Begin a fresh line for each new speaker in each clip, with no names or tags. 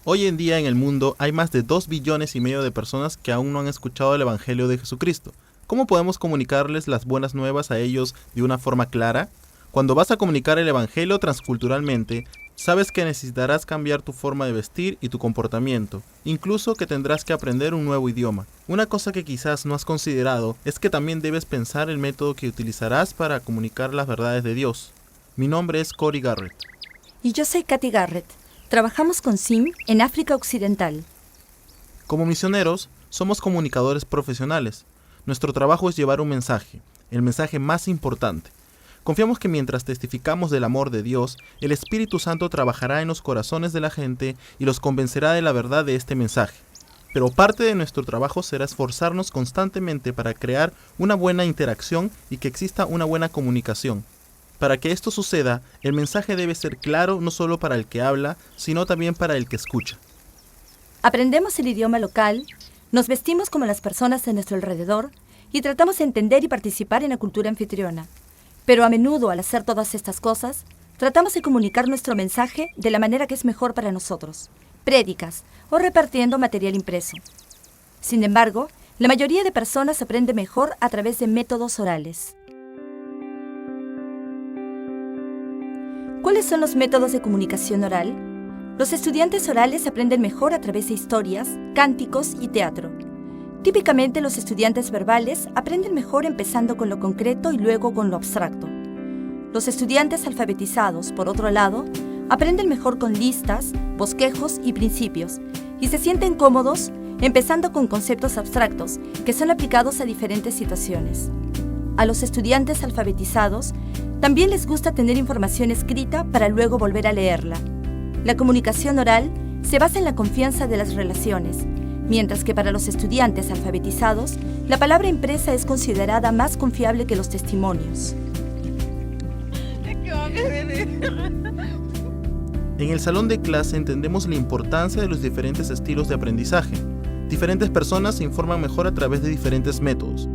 Hoy en día en el mundo hay más de 2,5 billones de personas que aún no han escuchado el Evangelio de Jesucristo. ¿Cómo podemos comunicarles las buenas nuevas a ellos de una forma clara? Cuando vas a comunicar el Evangelio transculturalmente, sabes que necesitarás cambiar tu forma de vestir y tu comportamiento, incluso que tendrás que aprender un nuevo idioma. Una cosa que quizás no has considerado es que también debes pensar el método que utilizarás para comunicar las verdades de Dios. Mi nombre es Cory Garrett.
Y yo soy Katy Garrett. Trabajamos con SIM en África Occidental.
Como misioneros, somos comunicadores profesionales. Nuestro trabajo es llevar un mensaje, el mensaje más importante. Confiamos que mientras testificamos del amor de Dios, el Espíritu Santo trabajará en los corazones de la gente y los convencerá de la verdad de este mensaje. Pero parte de nuestro trabajo será esforzarnos constantemente para crear una buena interacción y que exista una buena comunicación. Para que esto suceda, el mensaje debe ser claro no solo para el que habla, sino también para el que escucha.
Aprendemos el idioma local, nos vestimos como las personas de nuestro alrededor y tratamos de entender y participar en la cultura anfitriona. Pero a menudo, al hacer todas estas cosas, tratamos de comunicar nuestro mensaje de la manera que es mejor para nosotros, prédicas o repartiendo material impreso. Sin embargo, la mayoría de personas aprende mejor a través de métodos orales. ¿Cuáles son los métodos de comunicación oral? Los estudiantes orales aprenden mejor a través de historias, cánticos y teatro. Típicamente los estudiantes verbales aprenden mejor empezando con lo concreto y luego con lo abstracto. Los estudiantes alfabetizados, por otro lado, aprenden mejor con listas, bosquejos y principios, y se sienten cómodos empezando con conceptos abstractos que son aplicados a diferentes situaciones. A los estudiantes alfabetizados también les gusta tener información escrita para luego volver a leerla. La comunicación oral se basa en la confianza de las relaciones, mientras que para los estudiantes alfabetizados, la palabra impresa es considerada más confiable que los testimonios.
En el salón de clase entendemos la importancia de los diferentes estilos de aprendizaje. Diferentes personas se informan mejor a través de diferentes métodos.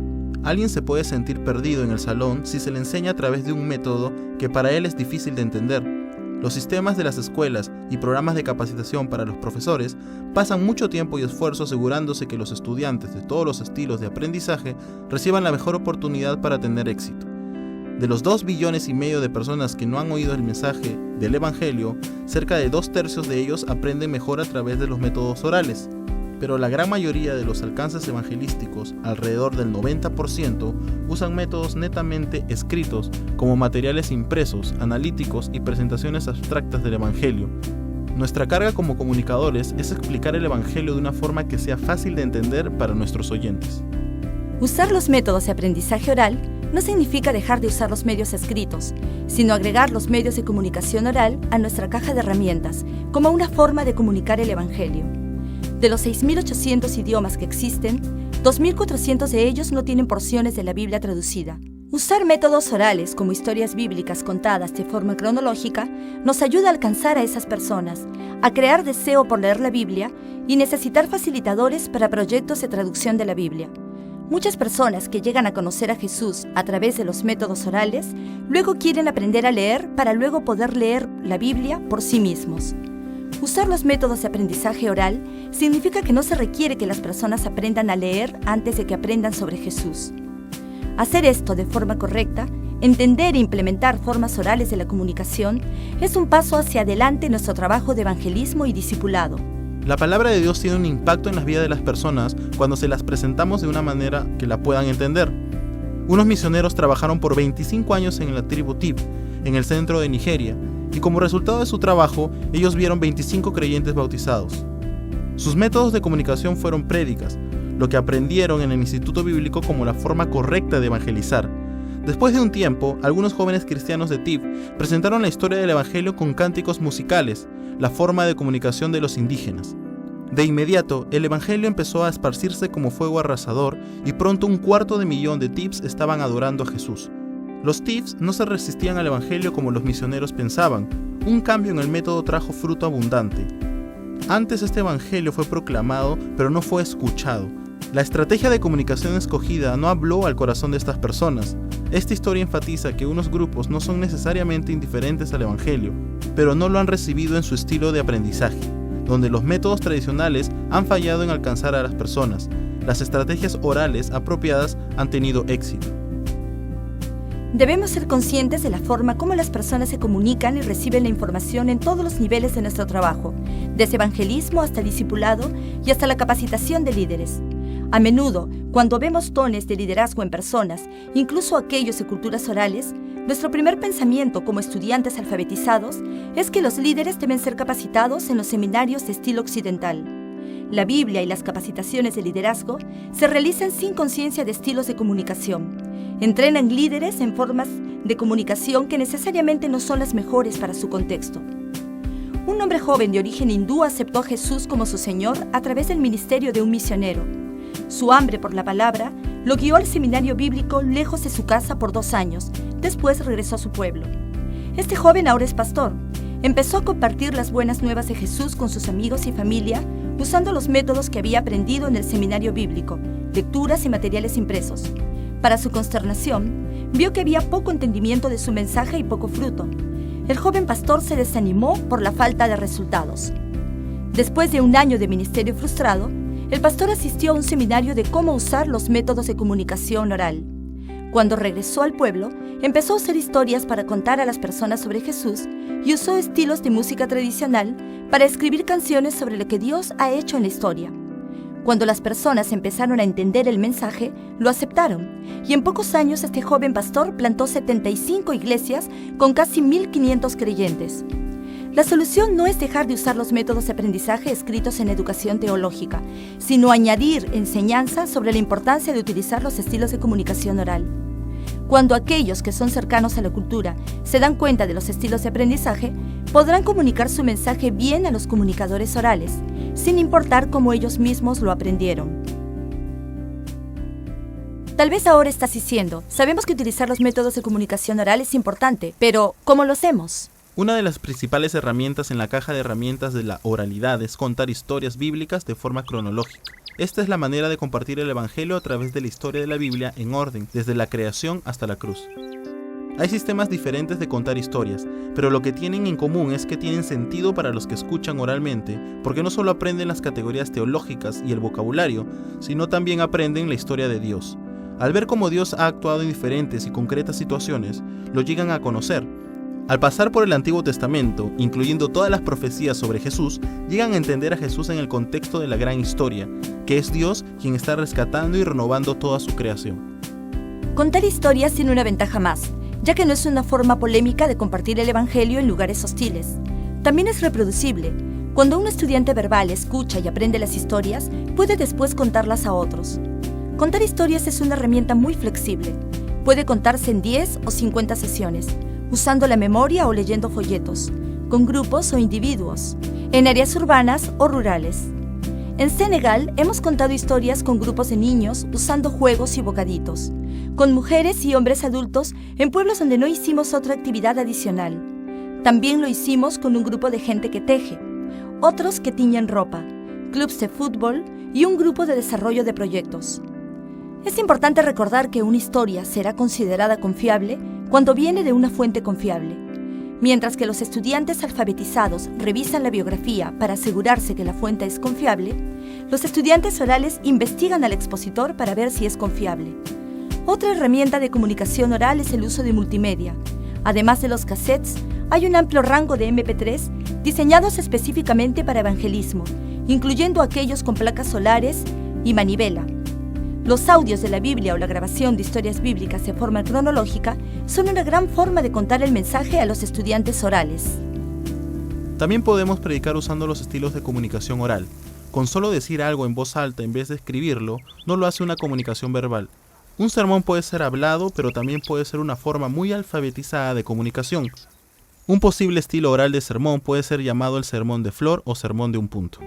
Alguien se puede sentir perdido en el salón si se le enseña a través de un método que para él es difícil de entender. Los sistemas de las escuelas y programas de capacitación para los profesores pasan mucho tiempo y esfuerzo asegurándose que los estudiantes de todos los estilos de aprendizaje reciban la mejor oportunidad para tener éxito. De los 2,5 billones de personas que no han oído el mensaje del Evangelio, cerca de 2/3 de ellos aprenden mejor a través de los métodos orales. Pero la gran mayoría de los alcances evangelísticos, alrededor del 90%, usan métodos netamente escritos como materiales impresos, analíticos y presentaciones abstractas del Evangelio. Nuestra carga como comunicadores es explicar el Evangelio de una forma que sea fácil de entender para nuestros oyentes.
Usar los métodos de aprendizaje oral no significa dejar de usar los medios escritos, sino agregar los medios de comunicación oral a nuestra caja de herramientas como una forma de comunicar el Evangelio. De los 6.800 idiomas que existen, 2.400 de ellos no tienen porciones de la Biblia traducida. Usar métodos orales como historias bíblicas contadas de forma cronológica nos ayuda a alcanzar a esas personas, a crear deseo por leer la Biblia y necesitar facilitadores para proyectos de traducción de la Biblia. Muchas personas que llegan a conocer a Jesús a través de los métodos orales, luego quieren aprender a leer para luego poder leer la Biblia por sí mismos. Usar los métodos de aprendizaje oral significa que no se requiere que las personas aprendan a leer antes de que aprendan sobre Jesús. Hacer esto de forma correcta, entender e implementar formas orales de la comunicación, es un paso hacia adelante en nuestro trabajo de evangelismo y discipulado.
La palabra de Dios tiene un impacto en las vidas de las personas cuando se las presentamos de una manera que la puedan entender. Unos misioneros trabajaron por 25 años en la tribu Tiv, en el centro de Nigeria, y como resultado de su trabajo, ellos vieron 25 creyentes bautizados. Sus métodos de comunicación fueron prédicas, lo que aprendieron en el Instituto Bíblico como la forma correcta de evangelizar. Después de un tiempo, algunos jóvenes cristianos de Tiv presentaron la historia del Evangelio con cánticos musicales, la forma de comunicación de los indígenas. De inmediato, el Evangelio empezó a esparcirse como fuego arrasador y pronto 250,000 de Tivs estaban adorando a Jesús. Los Tivs no se resistían al Evangelio como los misioneros pensaban. Un cambio en el método trajo fruto abundante. Antes este Evangelio fue proclamado, pero no fue escuchado. La estrategia de comunicación escogida no habló al corazón de estas personas. Esta historia enfatiza que unos grupos no son necesariamente indiferentes al Evangelio, pero no lo han recibido en su estilo de aprendizaje. donde los métodos tradicionales han fallado en alcanzar a las personas. Las estrategias orales apropiadas han tenido éxito.
Debemos ser conscientes de la forma como las personas se comunican y reciben la información en todos los niveles de nuestro trabajo, desde evangelismo hasta discipulado y hasta la capacitación de líderes. A menudo, cuando vemos dones de liderazgo en personas, incluso aquellos de culturas orales, nuestro primer pensamiento como estudiantes alfabetizados es que los líderes deben ser capacitados en los seminarios de estilo occidental. La Biblia y las capacitaciones de liderazgo se realizan sin conciencia de estilos de comunicación. Entrenan líderes en formas de comunicación que necesariamente no son las mejores para su contexto. Un hombre joven de origen hindú aceptó a Jesús como su Señor a través del ministerio de un misionero. Su hambre por la palabra lo guió al seminario bíblico lejos de su casa por 2 años. Después regresó a su pueblo. Este joven ahora es pastor. Empezó a compartir las buenas nuevas de Jesús con sus amigos y familia, usando los métodos que había aprendido en el seminario bíblico, lecturas y materiales impresos. Para su consternación, vio que había poco entendimiento de su mensaje y poco fruto. El joven pastor se desanimó por la falta de resultados. Después de 1 año de ministerio frustrado, el pastor asistió a un seminario de cómo usar los métodos de comunicación oral. Cuando regresó al pueblo, empezó a usar historias para contar a las personas sobre Jesús y usó estilos de música tradicional para escribir canciones sobre lo que Dios ha hecho en la historia. Cuando las personas empezaron a entender el mensaje, lo aceptaron, y en pocos años este joven pastor plantó 75 iglesias con casi 1,500 creyentes. La solución no es dejar de usar los métodos de aprendizaje escritos en educación teológica, sino añadir enseñanza sobre la importancia de utilizar los estilos de comunicación oral. Cuando aquellos que son cercanos a la cultura se dan cuenta de los estilos de aprendizaje, podrán comunicar su mensaje bien a los comunicadores orales, sin importar cómo ellos mismos lo aprendieron. Tal vez ahora estás diciendo, sabemos que utilizar los métodos de comunicación oral es importante, pero ¿cómo lo hacemos?
Una de las principales herramientas en la caja de herramientas de la oralidad es contar historias bíblicas de forma cronológica. Esta es la manera de compartir el Evangelio a través de la historia de la Biblia en orden, desde la creación hasta la cruz. Hay sistemas diferentes de contar historias, pero lo que tienen en común es que tienen sentido para los que escuchan oralmente, porque no solo aprenden las categorías teológicas y el vocabulario, sino también aprenden la historia de Dios. Al ver cómo Dios ha actuado en diferentes y concretas situaciones, lo llegan a conocer. Al pasar por el Antiguo Testamento, incluyendo todas las profecías sobre Jesús, llegan a entender a Jesús en el contexto de la gran historia, que es Dios quien está rescatando y renovando toda su creación.
Contar historias tiene una ventaja más, ya que no es una forma polémica de compartir el Evangelio en lugares hostiles. También es reproducible. Cuando un estudiante verbal escucha y aprende las historias, puede después contarlas a otros. Contar historias es una herramienta muy flexible. Puede contarse en 10 o 50 sesiones, usando la memoria o leyendo folletos, con grupos o individuos, en áreas urbanas o rurales. En Senegal hemos contado historias con grupos de niños usando juegos y bocaditos, con mujeres y hombres adultos en pueblos donde no hicimos otra actividad adicional. También lo hicimos con un grupo de gente que teje, otros que tiñen ropa, clubes de fútbol y un grupo de desarrollo de proyectos. Es importante recordar que una historia será considerada confiable cuando viene de una fuente confiable. Mientras que los estudiantes alfabetizados revisan la biografía para asegurarse que la fuente es confiable, los estudiantes orales investigan al expositor para ver si es confiable. Otra herramienta de comunicación oral es el uso de multimedia. Además de los cassettes, hay un amplio rango de MP3 diseñados específicamente para evangelismo, incluyendo aquellos con placas solares y manivela. Los audios de la Biblia o la grabación de historias bíblicas de forma cronológica son una gran forma de contar el mensaje a los estudiantes orales.
También podemos predicar usando los estilos de comunicación oral. Con solo decir algo en voz alta en vez de escribirlo, no lo hace una comunicación verbal. Un sermón puede ser hablado, pero también puede ser una forma muy alfabetizada de comunicación. Un posible estilo oral de sermón puede ser llamado el sermón de flor o sermón de un punto.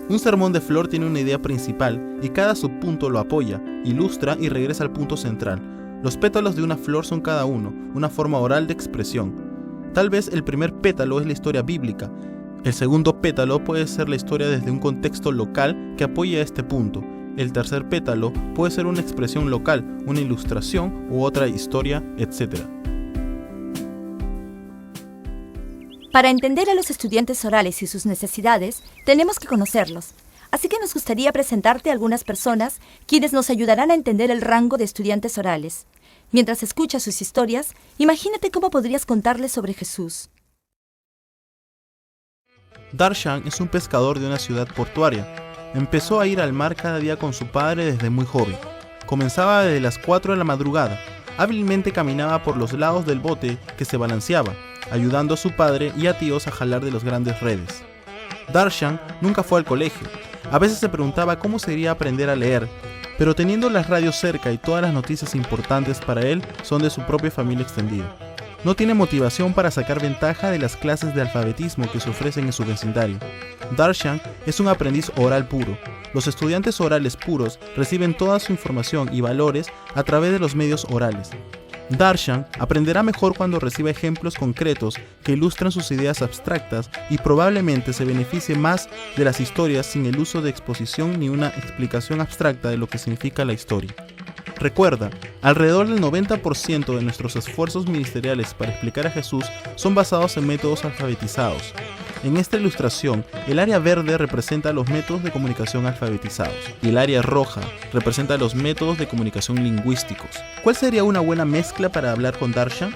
Un sermón de flor tiene una idea principal y cada subpunto lo apoya, ilustra y regresa al punto central. Los pétalos de una flor son cada uno una forma oral de expresión. Tal vez el primer pétalo es la historia bíblica. El segundo pétalo puede ser la historia desde un contexto local que apoya a este punto. El tercer pétalo puede ser una expresión local, una ilustración u otra historia, etc.
Para entender a los estudiantes orales y sus necesidades, tenemos que conocerlos. Así que nos gustaría presentarte a algunas personas quienes nos ayudarán a entender el rango de estudiantes orales. Mientras escuchas sus historias, imagínate cómo podrías contarles sobre Jesús.
Darshan es un pescador de una ciudad portuaria. Empezó a ir al mar cada día con su padre desde muy joven. Comenzaba desde las 4 de la madrugada. Hábilmente caminaba por los lados del bote que se balanceaba, ayudando a su padre y a tíos a jalar de las grandes redes. Darshan nunca fue al colegio. A veces se preguntaba cómo sería aprender a leer, pero teniendo las radios cerca y todas las noticias importantes para él son de su propia familia extendida. No tiene motivación para sacar ventaja de las clases de alfabetismo que se ofrecen en su vecindario. Darshan es un aprendiz oral puro. Los estudiantes orales puros reciben toda su información y valores a través de los medios orales. Darshan aprenderá mejor cuando reciba ejemplos concretos que ilustran sus ideas abstractas y probablemente se beneficie más de las historias sin el uso de exposición ni una explicación abstracta de lo que significa la historia. Recuerda, alrededor del 90% de nuestros esfuerzos ministeriales para explicar a Jesús son basados en métodos alfabetizados. En esta ilustración, el área verde representa los métodos de comunicación alfabetizados y el área roja representa los métodos de comunicación lingüísticos. ¿Cuál sería una buena mezcla para hablar con Darshan?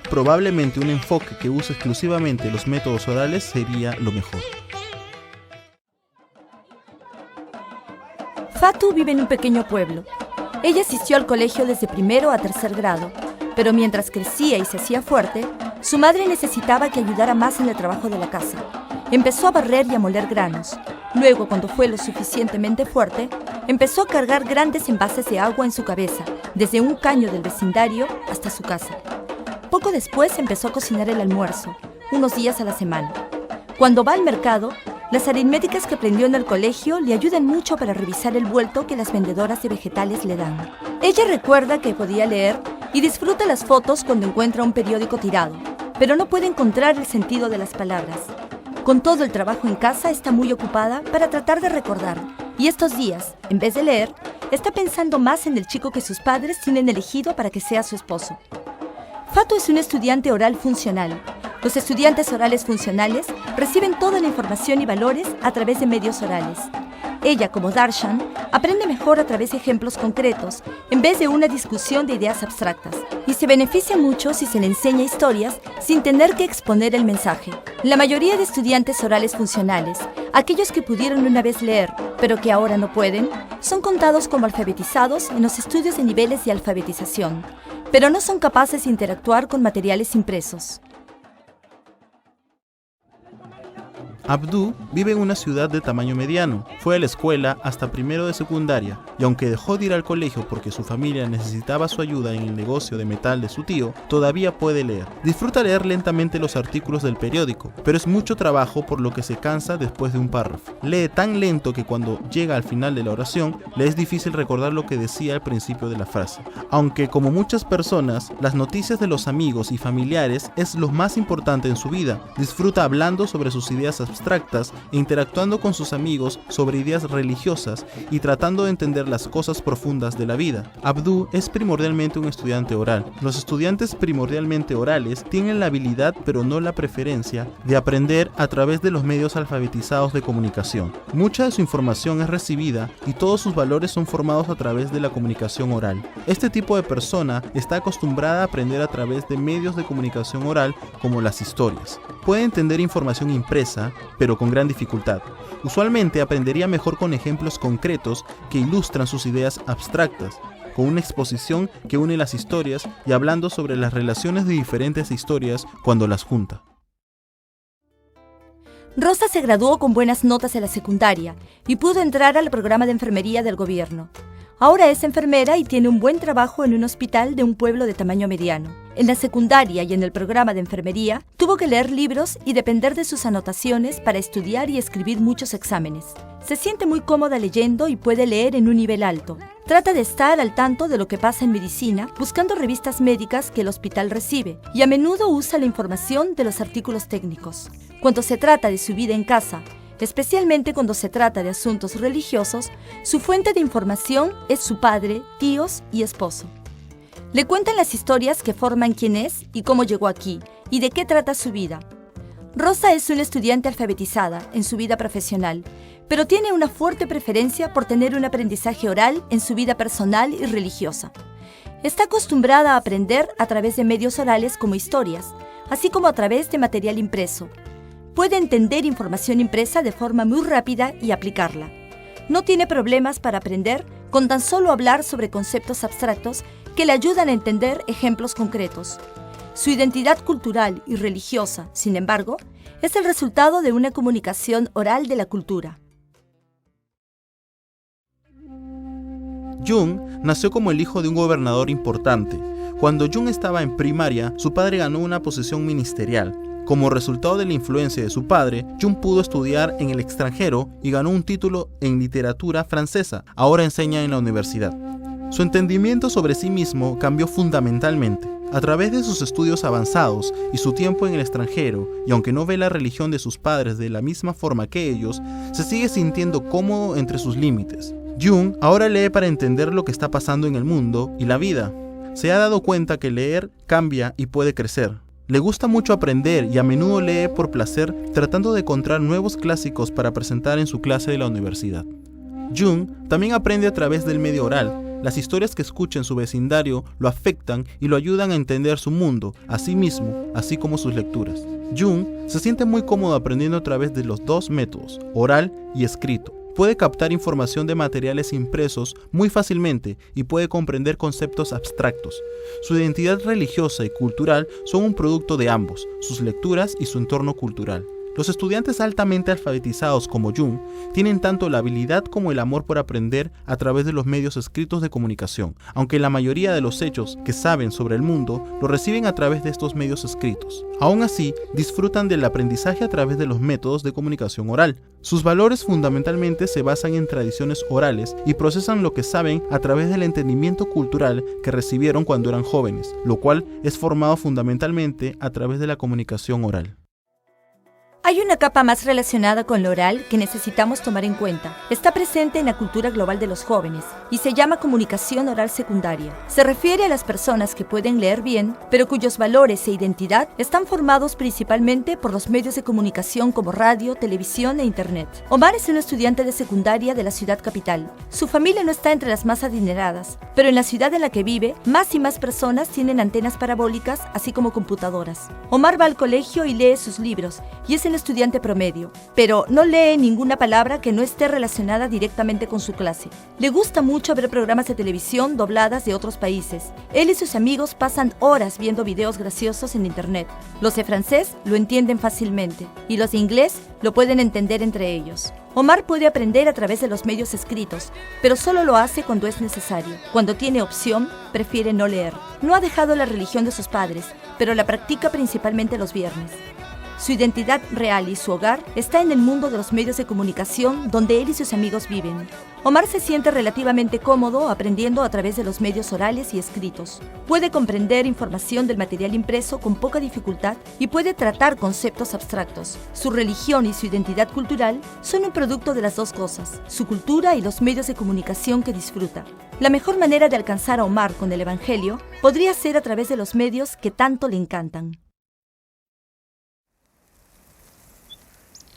Probablemente un enfoque que use exclusivamente los métodos orales sería lo mejor.
Fatu vive en un pequeño pueblo. Ella asistió al colegio desde primero a tercer grado, pero mientras crecía y se hacía fuerte, su madre necesitaba que ayudara más en el trabajo de la casa. Empezó a barrer y a moler granos. Luego, cuando fue lo suficientemente fuerte, empezó a cargar grandes envases de agua en su cabeza, desde un caño del vecindario hasta su casa. Poco después empezó a cocinar el almuerzo, unos días a la semana. Cuando va al mercado, las aritméticas que aprendió en el colegio le ayudan mucho para revisar el vuelto que las vendedoras de vegetales le dan. Ella recuerda que podía leer y disfruta las fotos cuando encuentra un periódico tirado, pero no puede encontrar el sentido de las palabras. Con todo el trabajo en casa está muy ocupada para tratar de recordar, y estos días, en vez de leer, está pensando más en el chico que sus padres tienen elegido para que sea su esposo. Fatu es un estudiante oral funcional. Los estudiantes orales funcionales reciben toda la información y valores a través de medios orales. Ella, como Darshan, aprende mejor a través de ejemplos concretos en vez de una discusión de ideas abstractas, y se beneficia mucho si se le enseña historias sin tener que exponer el mensaje. La mayoría de estudiantes orales funcionales, aquellos que pudieron una vez leer pero que ahora no pueden, son contados como alfabetizados en los estudios de niveles de alfabetización, pero no son capaces de interactuar con materiales impresos.
Abdu vive en una ciudad de tamaño mediano. Fue a la escuela hasta primero de secundaria y aunque dejó de ir al colegio porque su familia necesitaba su ayuda en el negocio de metal de su tío, todavía puede leer. Disfruta leer lentamente los artículos del periódico, pero es mucho trabajo por lo que se cansa después de un párrafo. Lee tan lento que cuando llega al final de la oración, le es difícil recordar lo que decía al principio de la frase. Aunque como muchas personas, las noticias de los amigos y familiares es lo más importante en su vida. Disfruta hablando sobre sus ideas abstractas e interactuando con sus amigos sobre ideas religiosas y tratando de entender las cosas profundas de la vida. Abdu es primordialmente un estudiante oral. Los estudiantes primordialmente orales tienen la habilidad, pero no la preferencia, de aprender a través de los medios alfabetizados de comunicación. Mucha de su información es recibida y todos sus valores son formados a través de la comunicación oral. Este tipo de persona está acostumbrada a aprender a través de medios de comunicación oral como las historias. Puede entender información impresa, pero con gran dificultad. Usualmente aprendería mejor con ejemplos concretos que ilustran sus ideas abstractas, con una exposición que une las historias y hablando sobre las relaciones de diferentes historias cuando las junta.
Rosa se graduó con buenas notas en la secundaria y pudo entrar al programa de enfermería del gobierno. Ahora es enfermera y tiene un buen trabajo en un hospital de un pueblo de tamaño mediano. En la secundaria y en el programa de enfermería, tuvo que leer libros y depender de sus anotaciones para estudiar y escribir muchos exámenes. Se siente muy cómoda leyendo y puede leer en un nivel alto. Trata de estar al tanto de lo que pasa en medicina, buscando revistas médicas que el hospital recibe, y a menudo usa la información de los artículos técnicos. Cuando se trata de su vida en casa, especialmente cuando se trata de asuntos religiosos, su fuente de información es su padre, tíos y esposo. Le cuentan las historias que forman quién es y cómo llegó aquí, y de qué trata su vida. Rosa es una estudiante alfabetizada en su vida profesional, pero tiene una fuerte preferencia por tener un aprendizaje oral en su vida personal y religiosa. Está acostumbrada a aprender a través de medios orales como historias, así como a través de material impreso. Puede entender información impresa de forma muy rápida y aplicarla. No tiene problemas para aprender con tan solo hablar sobre conceptos abstractos que le ayudan a entender ejemplos concretos. Su identidad cultural y religiosa, sin embargo, es el resultado de una comunicación oral de la cultura.
Jung nació como el hijo de un gobernador importante. Cuando Jung estaba en primaria, su padre ganó una posición ministerial. Como resultado de la influencia de su padre, Jung pudo estudiar en el extranjero y ganó un título en literatura francesa. Ahora enseña en la universidad. Su entendimiento sobre sí mismo cambió fundamentalmente. A través de sus estudios avanzados y su tiempo en el extranjero, y aunque no ve la religión de sus padres de la misma forma que ellos, se sigue sintiendo cómodo entre sus límites. Jung ahora lee para entender lo que está pasando en el mundo y la vida. Se ha dado cuenta que leer cambia y puede crecer. Le gusta mucho aprender y a menudo lee por placer, tratando de encontrar nuevos clásicos para presentar en su clase de la universidad. Jung también aprende a través del medio oral. Las historias que escucha en su vecindario lo afectan y lo ayudan a entender su mundo, a sí mismo, así como sus lecturas. Jung se siente muy cómodo aprendiendo a través de los dos métodos, oral y escrito. Puede captar información de materiales impresos muy fácilmente y puede comprender conceptos abstractos. Su identidad religiosa y cultural son un producto de ambos, sus lecturas y su entorno cultural. Los estudiantes altamente alfabetizados como Jung tienen tanto la habilidad como el amor por aprender a través de los medios escritos de comunicación, aunque la mayoría de los hechos que saben sobre el mundo lo reciben a través de estos medios escritos. Aún así, disfrutan del aprendizaje a través de los métodos de comunicación oral. Sus valores fundamentalmente se basan en tradiciones orales y procesan lo que saben a través del entendimiento cultural que recibieron cuando eran jóvenes, lo cual es formado fundamentalmente a través de la comunicación oral.
Hay una capa más relacionada con lo oral que necesitamos tomar en cuenta. Está presente en la cultura global de los jóvenes y se llama comunicación oral secundaria. Se refiere a las personas que pueden leer bien, pero cuyos valores e identidad están formados principalmente por los medios de comunicación como radio, televisión e internet. Omar es un estudiante de secundaria de la ciudad capital. Su familia no está entre las más adineradas, pero en la ciudad en la que vive, más y más personas tienen antenas parabólicas, así como computadoras. Omar va al colegio y lee sus libros, y es el estudiante promedio, pero no lee ninguna palabra que no esté relacionada directamente con su clase. Le gusta mucho ver programas de televisión dobladas de otros países. Él y sus amigos pasan horas viendo videos graciosos en internet. Los de francés lo entienden fácilmente y los de inglés lo pueden entender entre ellos. Omar puede aprender a través de los medios escritos, pero solo lo hace cuando es necesario. Cuando tiene opción, prefiere no leer. No ha dejado la religión de sus padres, pero la practica principalmente los viernes. Su identidad real y su hogar está en el mundo de los medios de comunicación donde él y sus amigos viven. Omar se siente relativamente cómodo aprendiendo a través de los medios orales y escritos. Puede comprender información del material impreso con poca dificultad y puede tratar conceptos abstractos. Su religión y su identidad cultural son un producto de las dos cosas, su cultura y los medios de comunicación que disfruta. La mejor manera de alcanzar a Omar con el Evangelio podría ser a través de los medios que tanto le encantan.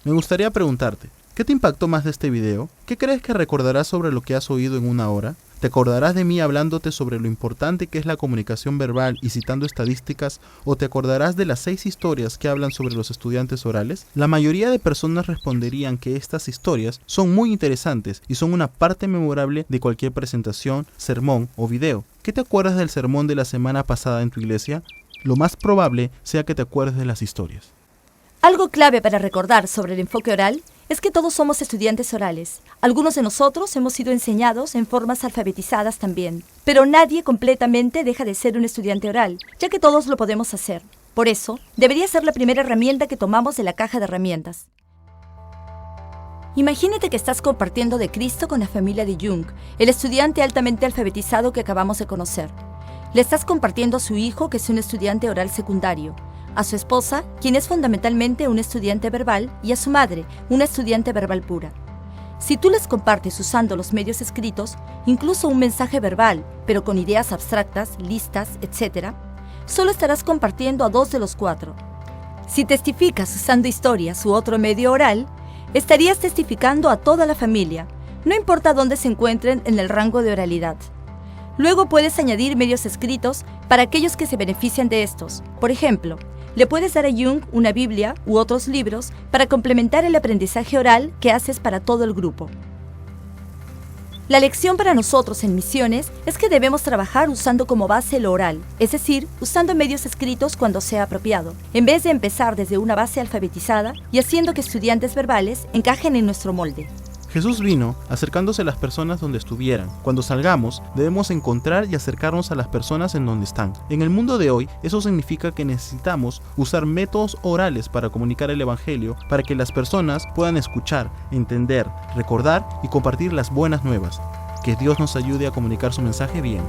Me gustaría preguntarte, ¿qué te impactó más de este video? ¿Qué crees que recordarás sobre lo que has oído en una hora? ¿Te acordarás de mí hablándote sobre lo importante que es la comunicación verbal y citando estadísticas? ¿O te acordarás de las 6 historias que hablan sobre los estudiantes orales? La mayoría de personas responderían que estas historias son muy interesantes y son una parte memorable de cualquier presentación, sermón o video. ¿Qué te acuerdas del sermón de la semana pasada en tu iglesia? Lo más probable sea que te acuerdes de las historias.
Algo clave para recordar sobre el enfoque oral es que todos somos estudiantes orales. Algunos de nosotros hemos sido enseñados en formas alfabetizadas también, pero nadie completamente deja de ser un estudiante oral, ya que todos lo podemos hacer. Por eso, debería ser la primera herramienta que tomamos de la caja de herramientas. Imagínate que estás compartiendo de Cristo con la familia de Jung, el estudiante altamente alfabetizado que acabamos de conocer. Le estás compartiendo a su hijo, que es un estudiante oral secundario, a su esposa, quien es fundamentalmente un estudiante verbal, y a su madre, una estudiante verbal pura. Si tú les compartes usando los medios escritos, incluso un mensaje verbal, pero con ideas abstractas, listas, etc., solo estarás compartiendo a 2 de los 4. Si testificas usando historias u otro medio oral, estarías testificando a toda la familia, no importa dónde se encuentren en el rango de oralidad. Luego puedes añadir medios escritos para aquellos que se benefician de estos. Por ejemplo, le puedes dar a Jung una Biblia u otros libros para complementar el aprendizaje oral que haces para todo el grupo. La lección para nosotros en misiones es que debemos trabajar usando como base lo oral, es decir, usando medios escritos cuando sea apropiado, en vez de empezar desde una base alfabetizada y haciendo que estudiantes verbales encajen en nuestro molde.
Jesús vino acercándose a las personas donde estuvieran. Cuando salgamos, debemos encontrar y acercarnos a las personas en donde están. En el mundo de hoy, eso significa que necesitamos usar métodos orales para comunicar el Evangelio, para que las personas puedan escuchar, entender, recordar y compartir las buenas nuevas. Que Dios nos ayude a comunicar su mensaje bien.